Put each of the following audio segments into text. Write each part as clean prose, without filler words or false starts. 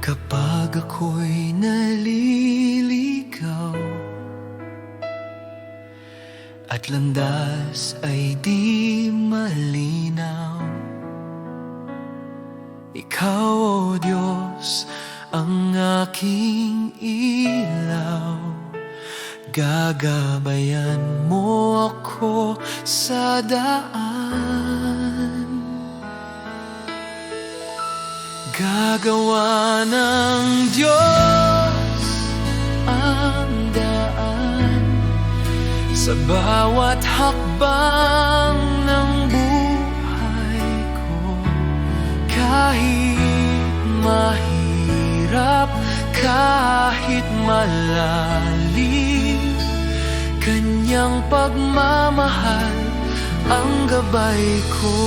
Kapag ako'y naliligaw at landas ay di malinaw, Ikaw, O Diyos, ang aking ilaw. Gagabayan mo ako sa daan. Gagawa ng Diyos ang daan sa bawat hakbang ng buhay ko. Kahit mahirap, kahit malalim, Kanyang pagmamahal ang gabay ko.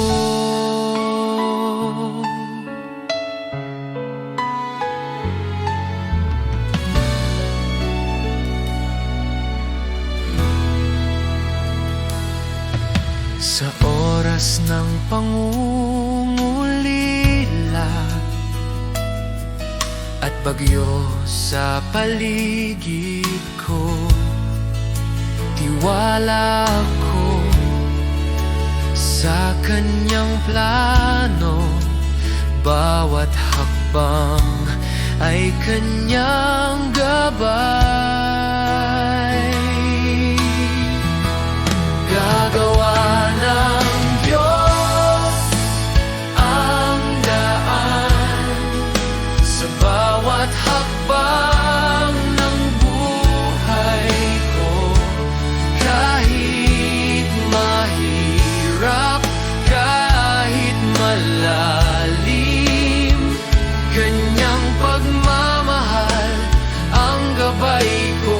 Sa oras ng pangungulila at bagyo sa paligid ko, tiwala ko sa Kanyang plano. Bawat hakbang ay Kanyang gabay. Gagawa ng Diyos ang daan sa bawat hakbang ng buhay ko. Kahit mahirap, kahit malalim, Kanyang pagmamahal ang gabay ko.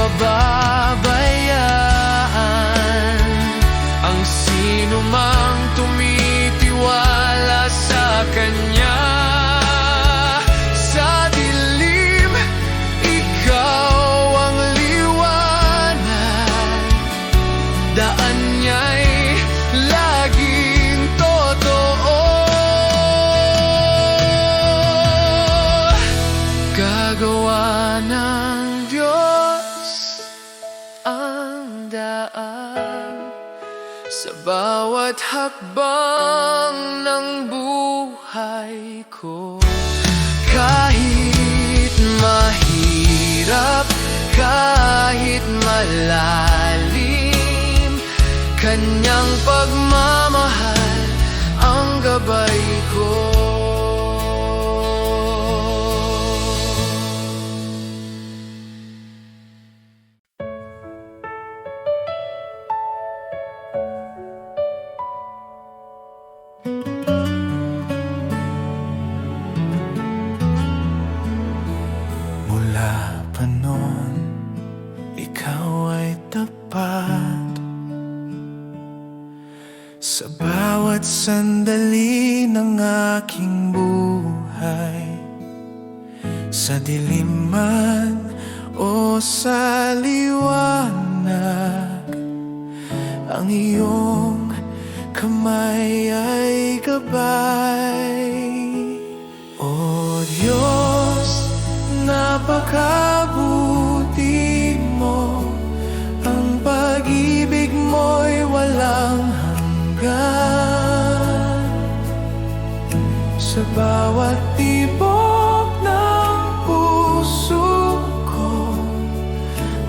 Pababayaan ang sino mang tumitiwala sa Kanya. Sa dilim, Ikaw ang liwanag. Daan niya'y laging totoo. Gagawa ng Diyos ang daan sa bawat hakbang ng buhay ko. Kahit mahirap, kahit malalim, Kanyang pagmamahal ang gabay ko. Mula pa noon, Ikaw ay tapat sa bawat sandali ng aking buhay. Sa dilim man o sa liwanag, ang iyong kamay ay gabay. O Diyos, napakabuti mo, ang pag-ibig mo'y walang hanggan. Sa bawat tibok ng puso ko,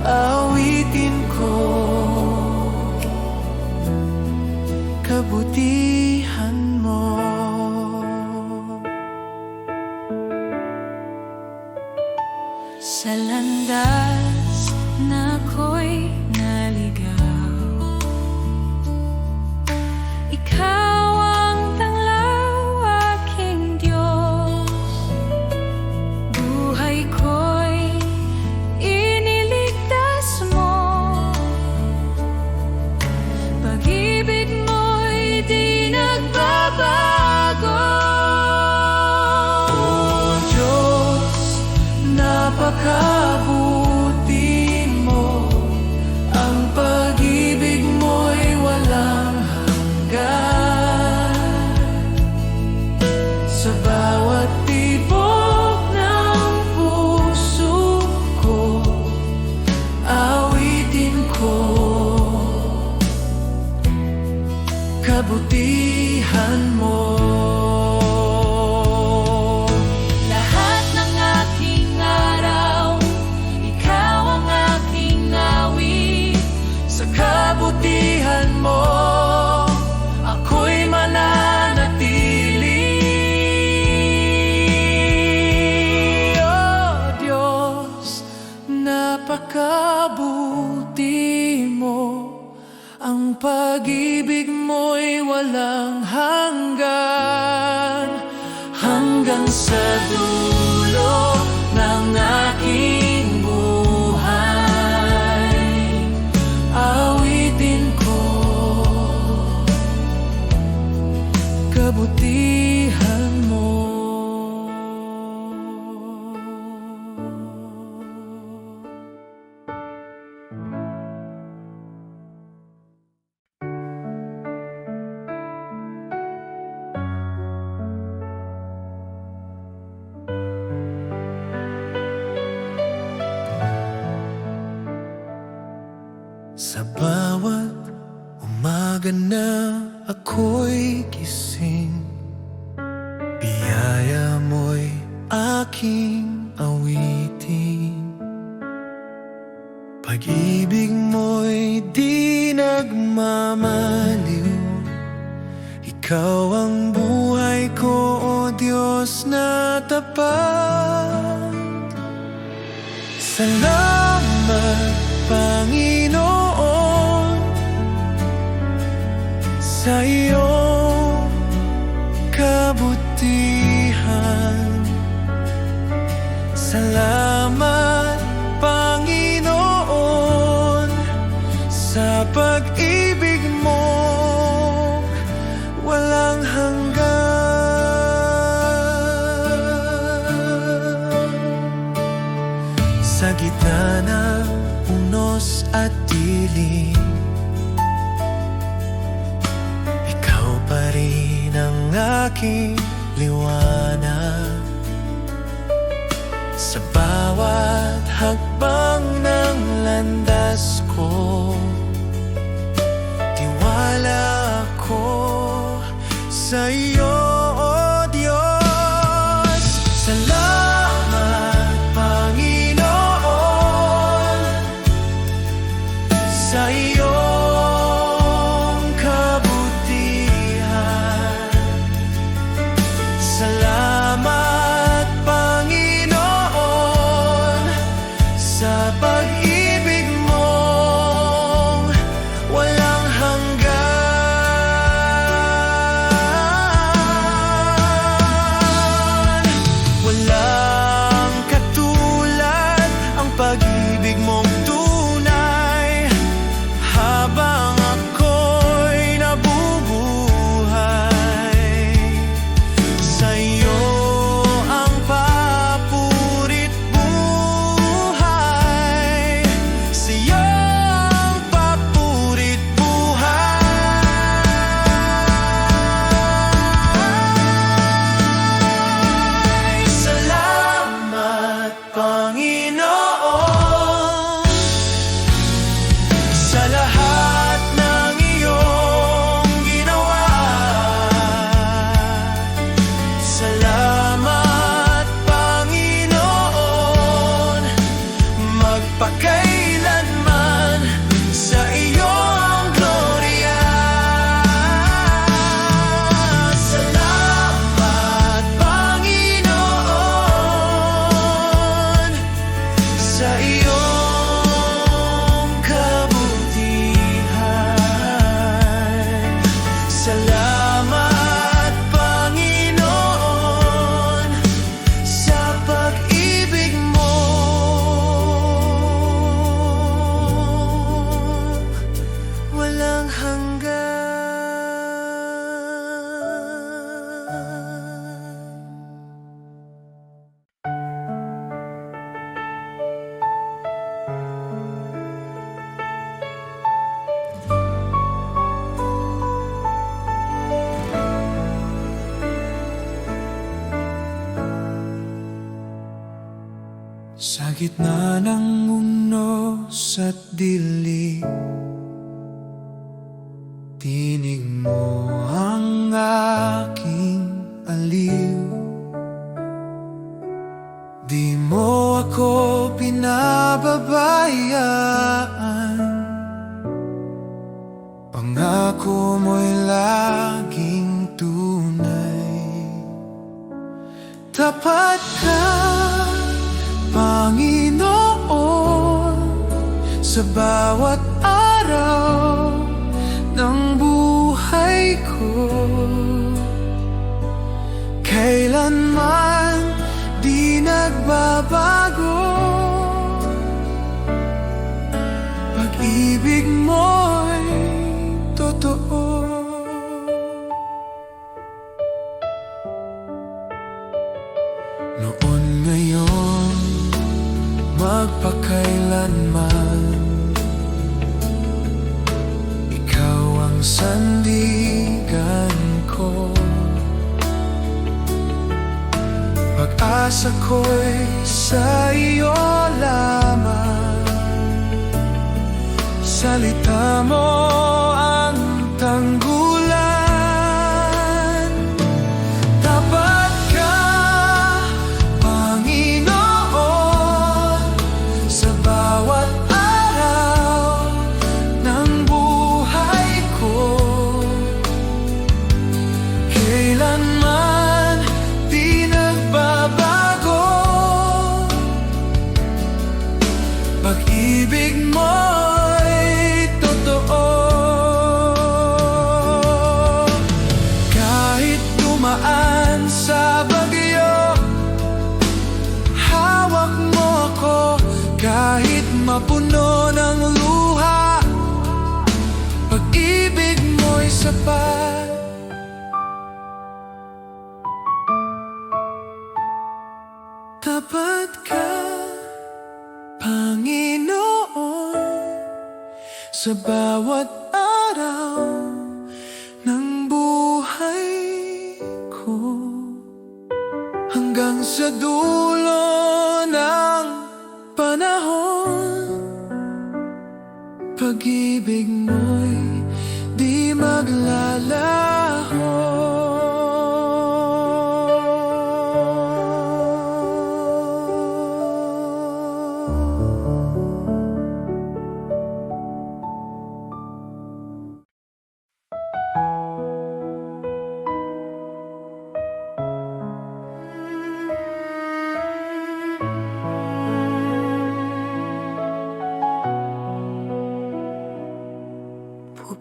awitin ko kabutihan mo. Sa landas na ako'y naligaw, Ikaw ang tanglaw, aking Diyos. Buhay ko'y iniligtas mo, pag-ibig mo'y di nagbabago. kabutihan mo. Lahat ng aking araw, ikaw ang aking awit. Sa kabutihan mo, ako'y mananatili. Oh Diyos, napakabuti mo. Ang pag-ibig mo'y walang hanggan, hanggang sa dulo ng aking buhay. Awitin ko kabutihan mo. Sa bawat umaga na ako'y gising, biyaya mo'y aking awitin. Pag-ibig mo'y di nagmamaliw. Ikaw ang buhay ko, o Diyos na tapat. Salamat, Panginoon, sa iyong kabutihan. Salamat, Panginoon, sa pag-ibig mo walang hanggan. Sa gitna ng unos at dilim, ikaw pa rin ang aking liwanag. Sa bawat hakbang ng landas ko, tiwala ako sa iyo, o Diyos. Salamat, Panginoon, sa iyong kabutihan. Salamat, Panginoon, sa pag-ibig mong walang hanggan. Walang katulad ang pag-ibig mong tunay. Habang ako'y nabubuhay, sa iyo ang papurit buhay. Sa iyo ang papurit buhay. Salamat, Panginoon, sa lahat ng iyong ginawa. Salamat, Panginoon, magpakailanman sa iyong glorya. Salamat, Panginoon, sa iyong kabutihan. Salamat, Panginoon, sa pag-ibig mo walang hanggan. Sa gitna ng unos at dilim, di tinig mo ang aking aliw. Di mo ako pinababayaan, pangako mo'y laging tunay. Tapat ka, Panginoon, sa bawat araw ng buhay ko. Kailanman di nagbabago, pag-ibig mo'y totoo. Noon, ngayon, magpakailanman, ikaw ang sandigan ko. Pag-asa ko'y sa iyo lamang, salita mo ang tanggulan. Tapat ka, Panginoon, sa bawat araw ng buhay ko. Kailanman di nagbabago, pag-ibig mo'y totoo. Kahit dumaan sa bagyo, hawak mo ako. Kahit mapuno ng luha, pag-ibig mo'y sapat. Tapat ka, Panginoon, sa bawat araw ng buhay ko. Hanggang sa dulo ng panahon, pag-ibig mo'y di maglalaho.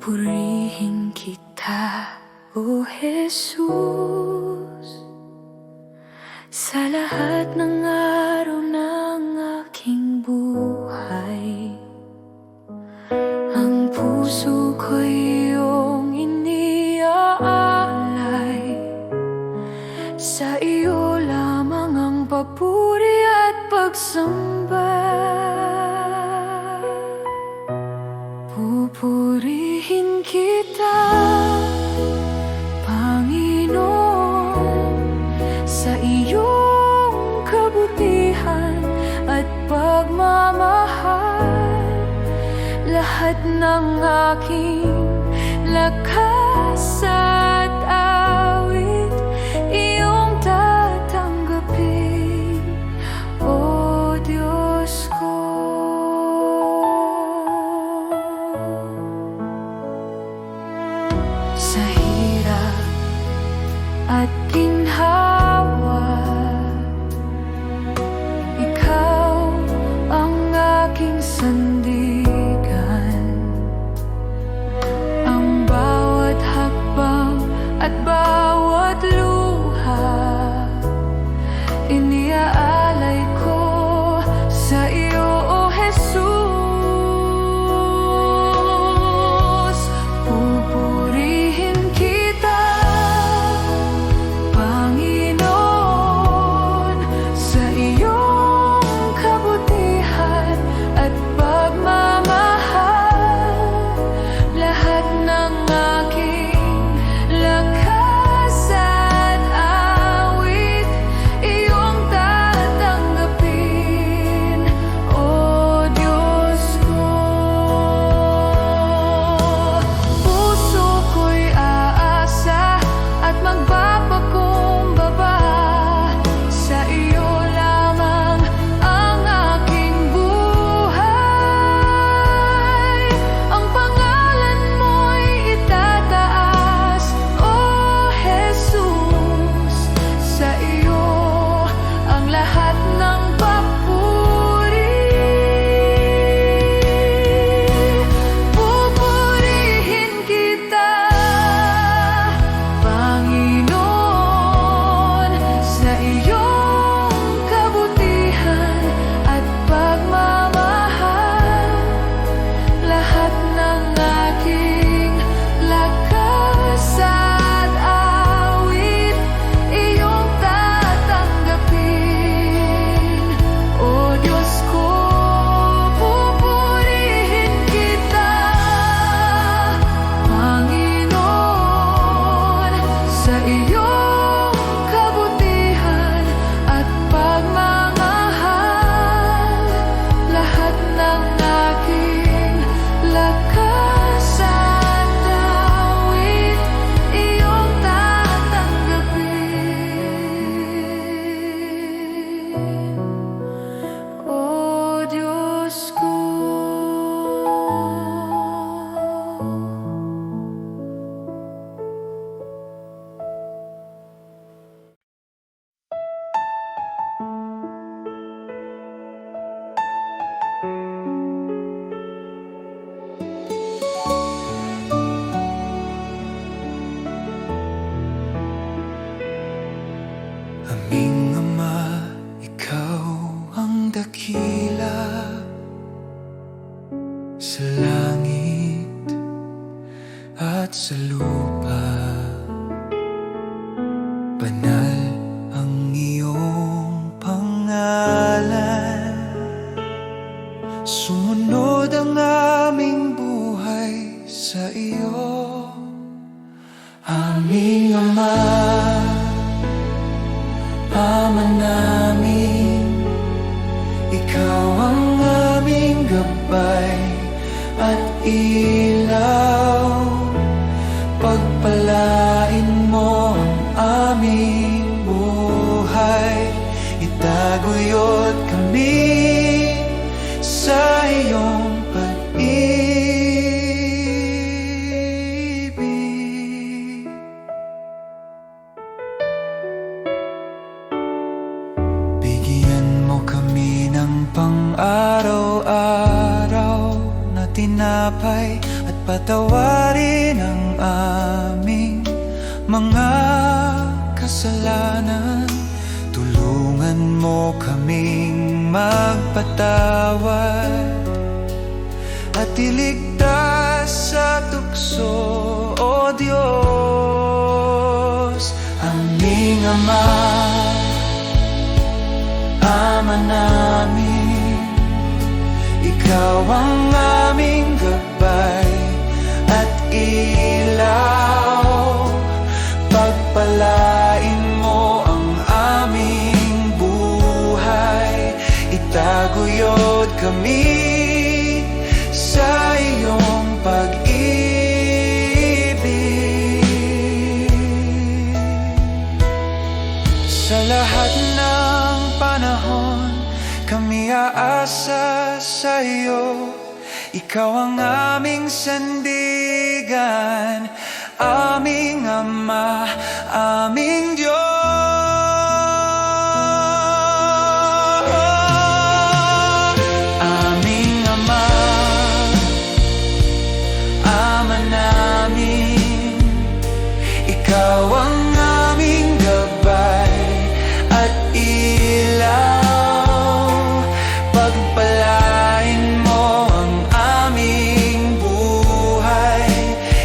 Pupurihin kita, O Jesus, sa lahat ng araw ng aking buhay. Ang puso ko'y iyong iniaalay, sa iyo lamang ang papuri at pagsamba. Pupurihin kita, Panginoon, sa iyong kabutihan at pagmamahal. Lahat ng aking lakas at awit, iyong tatanggapin, O Diyos ko. Sa hirap at ginhawa, ikaw ang aking sandigan. Ang bawat hakbang at bawat luha, iniaalay ko sa iyo, O Jesus. Pupurihin kita, lupa. Banal ang iyong pangalan, sumunod ang aming buhay sa iyo. Aming Ama, Ama namin, ikaw ang aming gabay at ilaw. Pagpalain mo ang aming buhay, itaguyod kami sa iyong pag-ibig. Bigyan mo kami ng pang-araw-araw na tinapay at patawarin ang aming mga kasalanan. Tulungan mo kaming magpatawad at iligtas sa tukso, O Diyos. Aming Ama, Ama namin, ikaw ang aming gabay at ilaw. Pagpalain mo ang aming buhay, itaguyod kami sa iyong pag-ibig. Sa lahat ng panahon, kami aasa sa iyo. Ikaw ang aming sandigan, aming Ama, aming Diyos. Aming Ama, Ama namin, ikaw ang aming gabay at ilaw. Pagpalain mo ang aming buhay,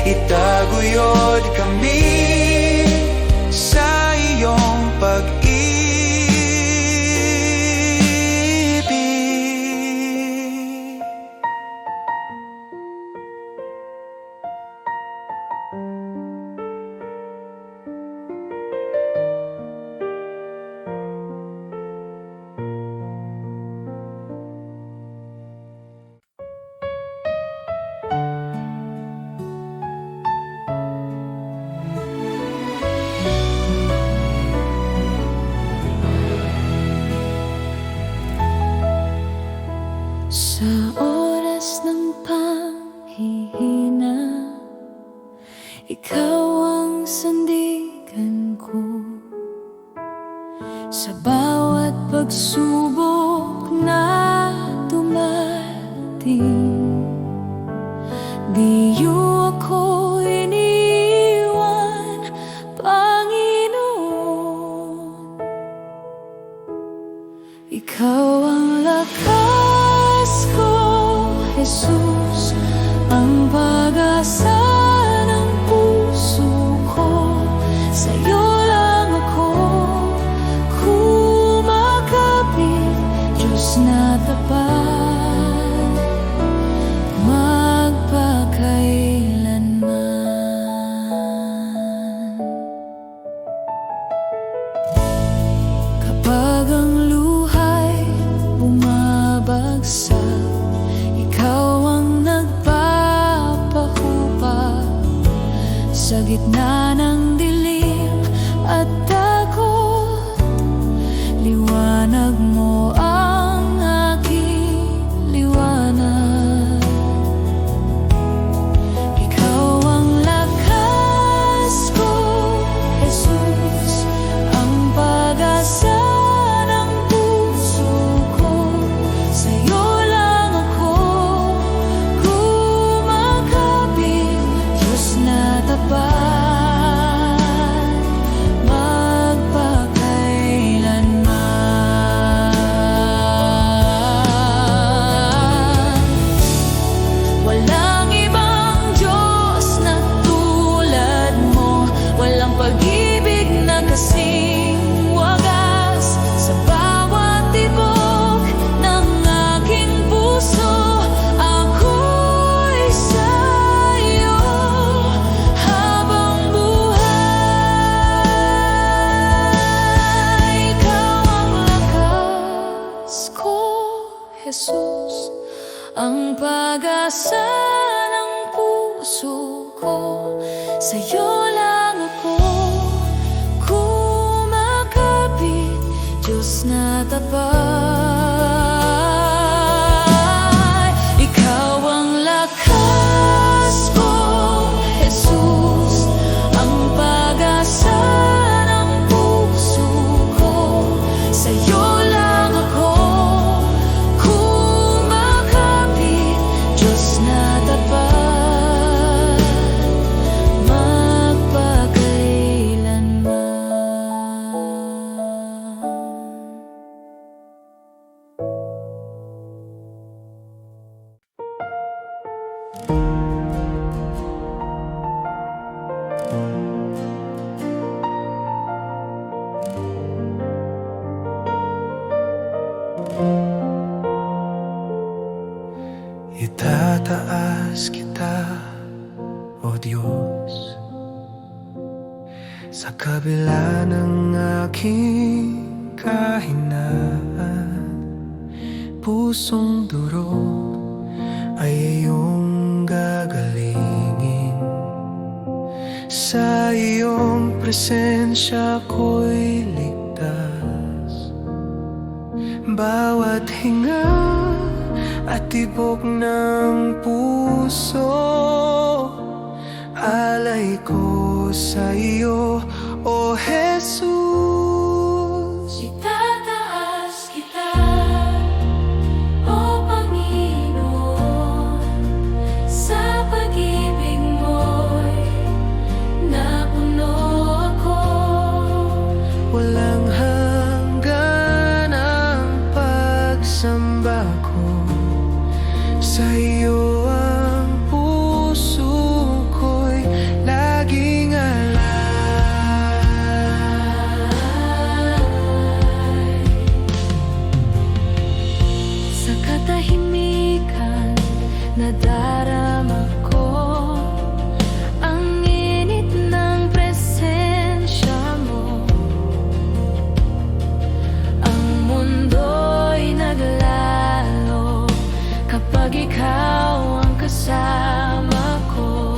itaguyod kami sa iyong pag-ibig. Sa oras ng panghihina, ikaw ang sandigan ko. Sa bawat pagsubok na dumating, di niyo ako iniwan, Panginoon. Ikaw ang lakas ko, Jesus, ang pag-asa ng puso ko. Sa'yo lang ako kumakapit, Diyos na tapat, magpakailanman. Kapag ang luhay bumabagsak, ikaw ang nagpapahubag sa gitna ng dilim at takot. Liwanag mo ang aking liwanag. Ikaw ang lakas ko, Jesus, ang pag-asa ng puso ko. Sa'yo lang ako kumakapit, Diyos na tapat, magpakailanman. Walang ibang Diyos na tulad pag-asa ng puso ko. Sa'yo lang ako kumakapit, Diyos na tapat. Ikaw ang lakas ko, Jesus, ang pag-asa ng puso ko. Sa'yo lang ako kumakapit, Diyos na tapat, Itataas kita, O Diyos, sa kabila ng aking kahinaan. Pusong durog ay iyong gagalingin. Sa iyong presensya ko'y ligtas. Bawat hinga at tibok ng puso, alay ko sa iyo, O Jesus. itataas kita, O Panginoon, sa pag-ibig mo'y napuno ako. Walang hanggan ang pagsamba ko. Sa iyo ang puso ko'y laging alay. Sa katahimikan nadarama ko ang init ng presensya mo. Ang mundo'y naglalo kapag ikaw ang kasama ko.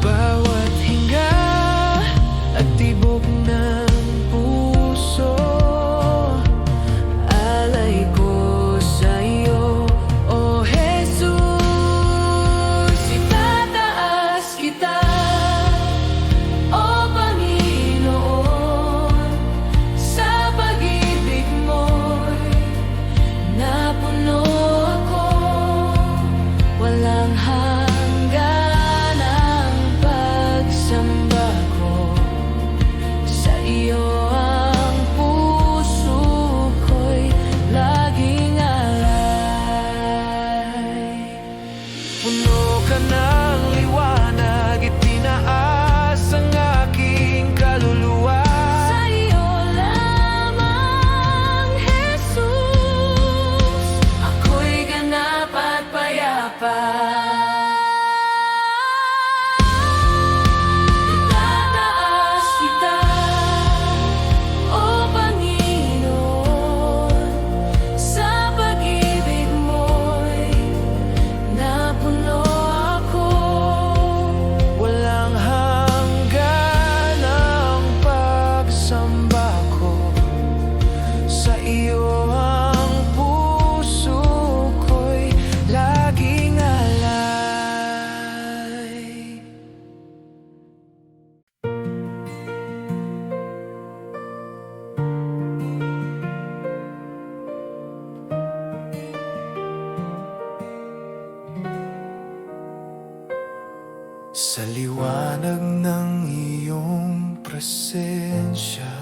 Bawat hinga at tibok ng puso, alay ko sa iyo, O Jesus. Itataas kita, O Panginoon, sa pag-ibig mo'y napuno ako. Walang hanggan ang pagsamba ko. Sa iyo ang puso ko'y laging alay. Puno ka ng liwanag, itinaas ang aking kaluluwa. Sa iyo lamang, Jesus, ako'y ganap at payapa. Itataas kita, O Panginoon, sa pag-ibig mo'y napuno ako. Walang hanggan ang pagsamba ko. Sa iyo ang puso ko'y laging alay. Sa liwanag ng iyong presensya,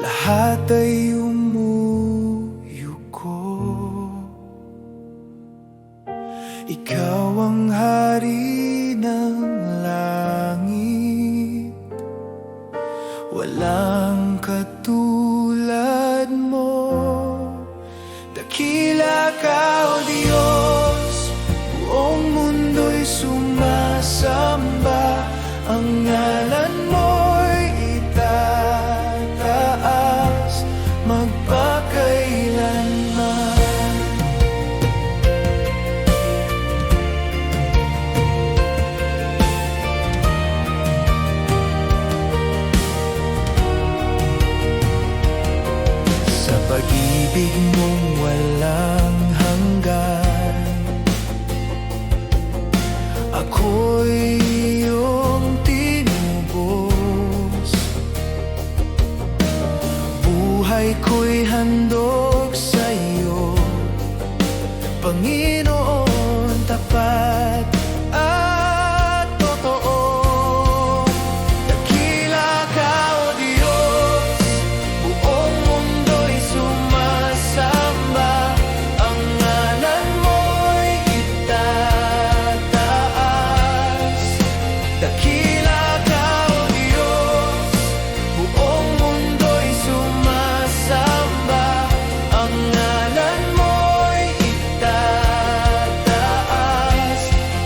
lahat ay umuyuko. Ikaw ang hari ng langit, walang katulad mo. Dakila ka, O Diyos, buong mundo'y sumasamba. Ang ngalan mo'y itataas, Panginoon, tapat at totoo. Dakila ka, O Diyos, buong mundo'y sumasamba. Ang ngalan mo'y itataas. Dakila ka, O Diyos, buong mundo'y sumasamba. Ang ngalan mo'y itataas,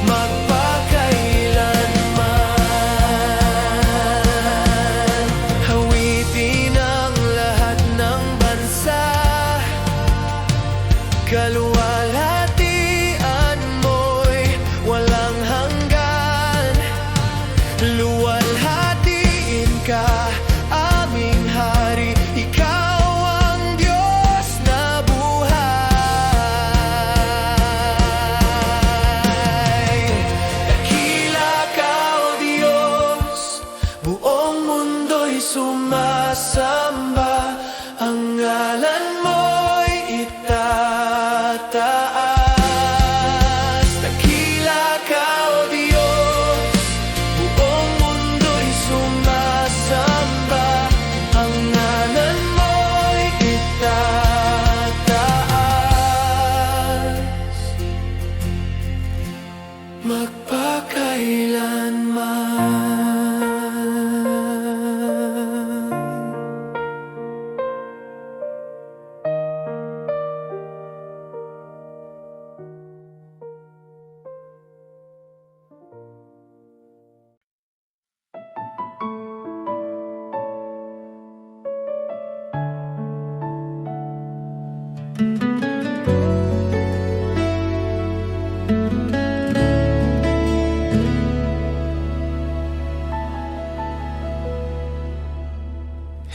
magpakailanman. Hawitin ang lahat ng bansa, kaluwalhatian mo'y walang hanggan. Luwalhatiin ka, aming hari, ikaw ang Diyos na buhay. Dakila ka, O Diyos, buong mundo'y sumasamba. Ang ngalan mo'y itataas. Dakila ka, O Diyos, buong mundo'y sumasamba. Ang ngalan mo'y itataas, magpakailanman.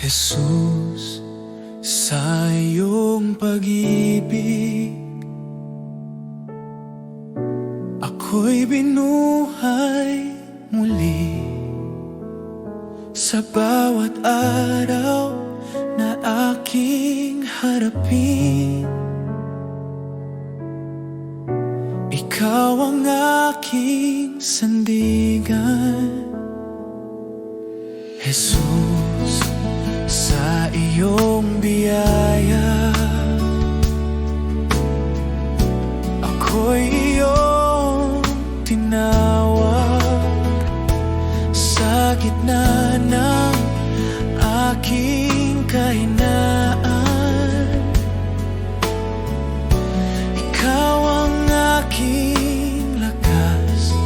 Jesus, sa iyong pag-ibig, ako'y binuhay muli. Sa bawat araw na aking harapin, ikaw ang aking sandigan. Jesus, sa iyong biyaya, ako'y iyong tinawag. Sa gitna ng aking kahinaan, ikaw ang aking lakas.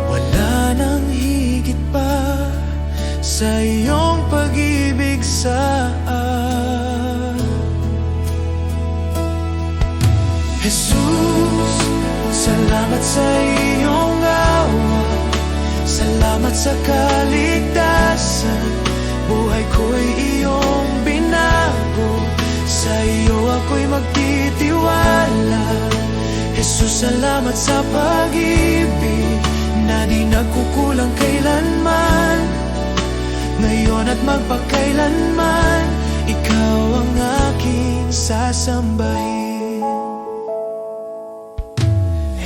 Wala nang higit pa sa iyong pag-ibig sa Jesus, salamat sa iyong awa, salamat sa kaligtasan. Buhay ko'y iyong binago, sa iyo ako'y magtitiwala. Jesus, salamat sa pag-ibig na di nagkukulang kailanman. Ngayon at magpakailanman, ikaw ang aking sasambahin.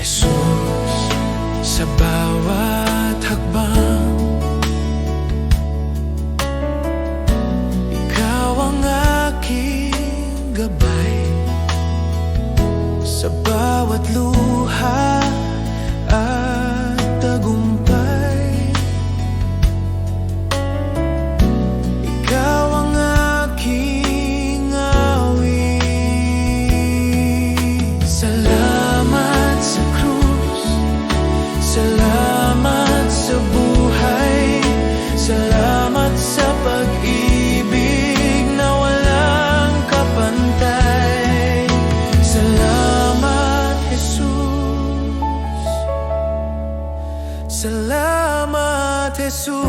Jesus, sa bawat hakbang, ikaw ang aking gabay. Sa bawat luha at tagumpay, ikaw ang aking awit. Salamat sa krus, salamat sa buhay, salamat sa pag-ibig na walang kapantay. Salamat, Jesus. Salamat, Jesus.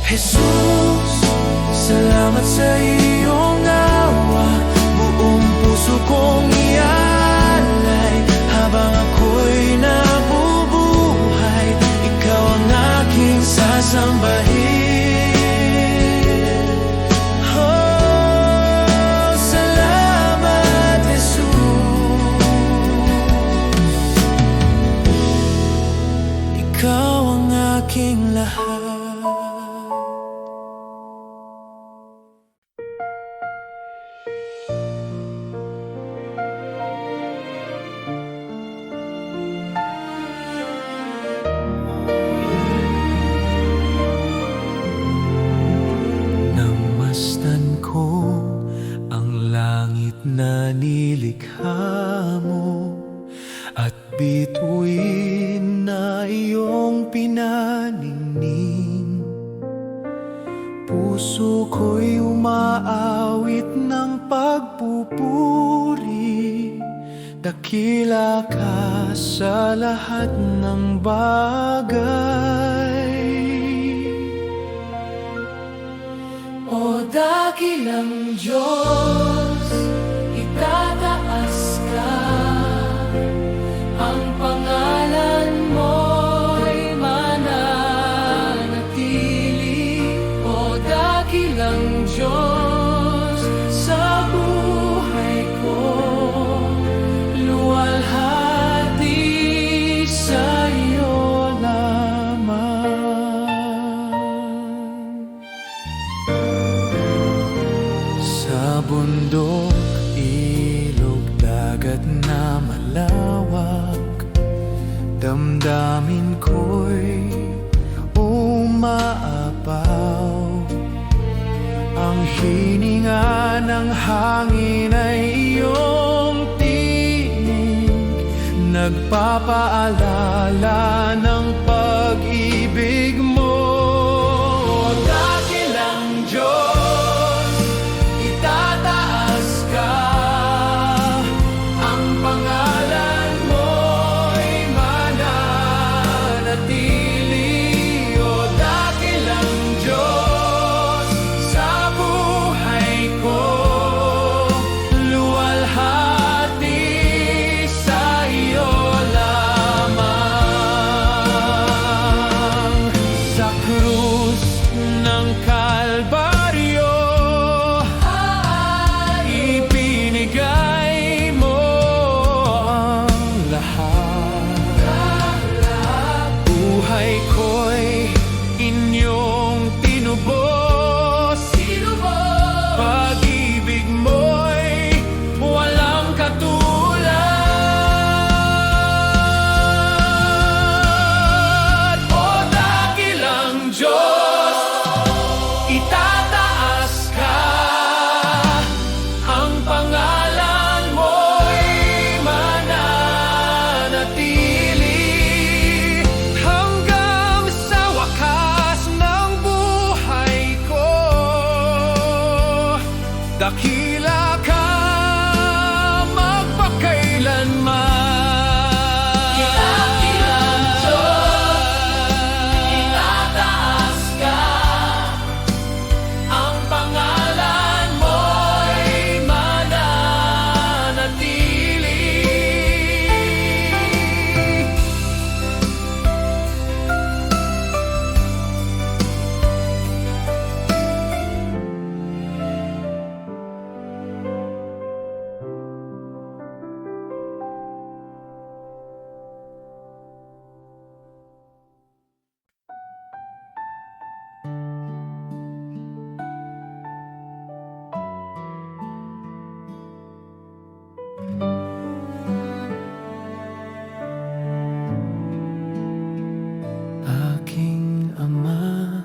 Jesus, salamat sa iyong awa. Buong puso kong ialay habang ako'y nabubuhay. Ikaw ang aking sasambahin. na nilikha mo at bituin na iyong pinaningning. Puso ko'y umaawit ng pagpupuri, dakila ka sa lahat ng bagay. O dakilang Diyos, itataas ka, ang pangalan mo'y mananatili. O dakilang Diyos, sa buhay ko, luwalhati sa iyo lamang. Sa bundok, ilog, dagat na malawak, damdamin ko'y umaapaw. Ang hininga ng hangin ay iyong tinig, nagpapaalala ng pag-ibig mo. Dakilang Diyos, itataas ka, ang pangalan mo'y mananatili. O dakilang Diyos, sa buhay ko, luwalhati sa iyo lamang. Sa krus ng Kalbaryo, ibinigay mo ang lahat. Buhay ko'y inyong tinubos, pag-ibig mo'y walang katulad. O dakilang Diyos, itataas ka, ang pangalan mo'y mananatili hanggang sa wakas ng buhay ko. Dakila ka magpakailanman. Dakilang Diyos, itataas ka, ang pangalan mo'y mananatili. Aking Ama,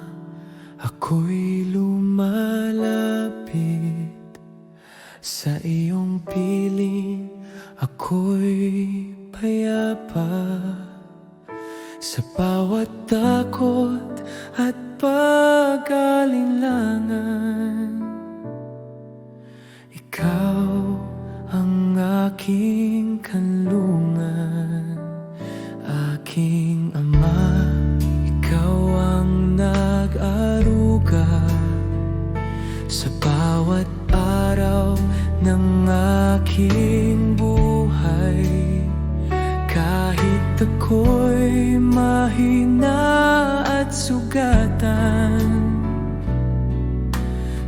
ako'y lumalapit sa iyong piling, ako'y payapa sa bawat takot at pag-alinlangan. Ikaw ang aking kanlungan, aking Ama. Ikaw ang nag-aruga sa bawat araw ng aking buhay. Kahit ako'y mahina at sugatan,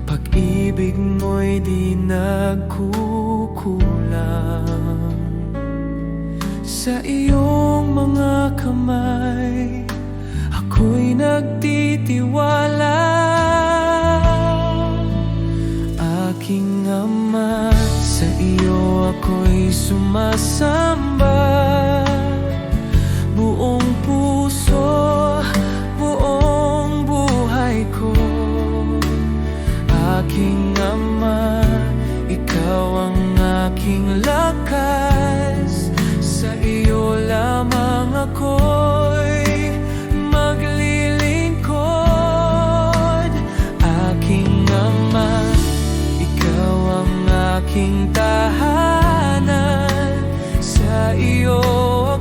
pag-ibig mo'y di nagkukulang. Sa iyong mga kamay, ako'y nagtitiwala. Aking Ama, sa iyo ako'y sumasamba. Buong puso, buong buhay ko. Aking Ama, ikaw ang aking lakas, sa iyo lamang ako'y maglilingkod. Aking Ama, ikaw ang aking tahanan, sa iyo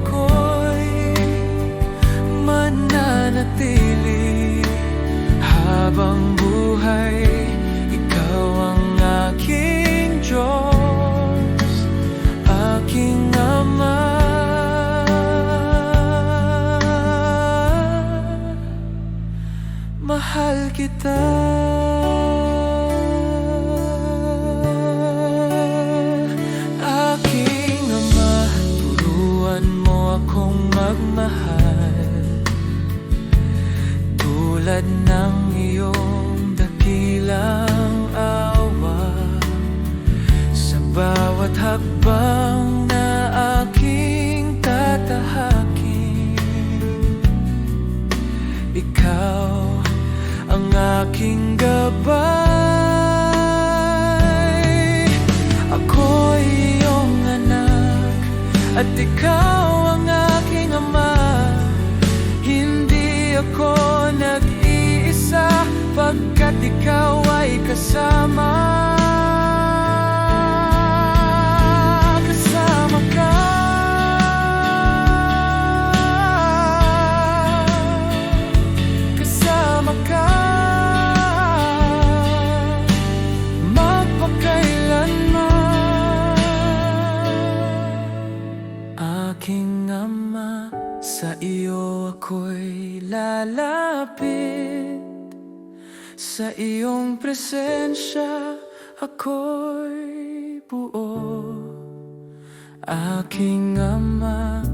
ako'y mananatili habang buhay. Ikaw ang aking Diyos, aking Ama. Mahal kita. Aking Ama, turuan mo akong magmahal tulad ng iyong dakilang awa. Sa bawat hakbang na aking tatahakin, ikaw ang aking gabay. Ako'y iyong anak at ikaw ang aking Ama. Hindi ako nag-iisa, pagkat ikaw ay kasama. Kasama ka. Kasama ka. Magpakailanman. Aking Ama, sa iyo ako'y lalapit, sa iyong presensya ako'y buo. Aking Ama,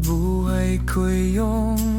buhay ko'y iyong